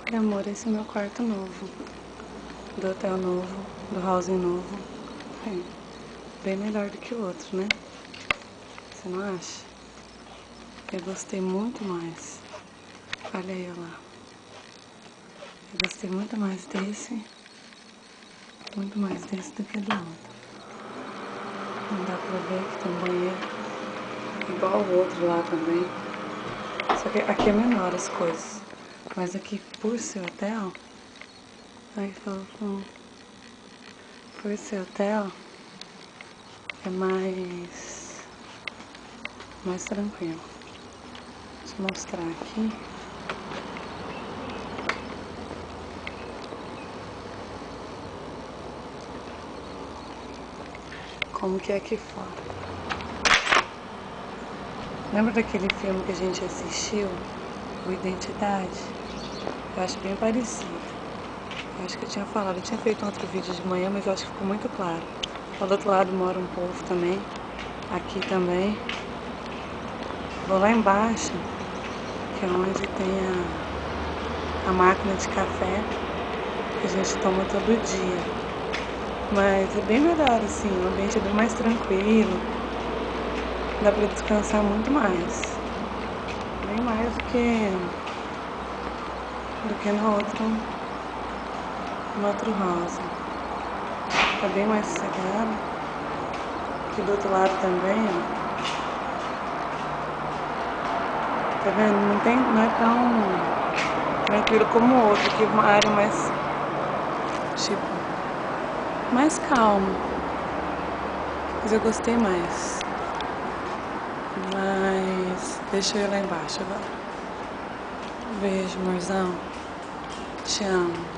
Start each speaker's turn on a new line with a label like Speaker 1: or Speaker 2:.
Speaker 1: Olha, amor, esse é meu quarto novo. Do hotel novo, do house novo. É, bem melhor do que o outro, né? Você não acha? Eu gostei muito mais. Olha aí, olha lá. Eu gostei muito mais desse. Muito mais desse do que do outro. Não dá pra ver que tem um banheiro igual o outro lá também. Só que aqui é menor as coisas. Mas aqui, por ser hotel... Aí falou, por ser hotel, é mais tranquilo. Deixa eu mostrar aqui. Como que é aqui fora. Lembra daquele filme que a gente assistiu, o Identidade? Eu acho bem parecido. Eu acho que eu tinha falado, eu tinha feito um outro vídeo de manhã, mas eu acho que ficou muito claro. Lá do outro lado mora um povo também, aqui também. Vou lá embaixo, que é onde tem a máquina de café, que a gente toma todo dia. Mas é bem melhor assim, o ambiente é bem mais tranquilo, dá pra descansar muito mais. Bem mais do que no outro house. Tá bem mais sossegado. Aqui do outro lado também, ó. Tá vendo? Não é tão tranquilo como o outro. Aqui é uma área mais, tipo, mais calma. Mas eu gostei mais. Mas deixa eu ir lá embaixo agora. Beijo, amorzão. Te amo.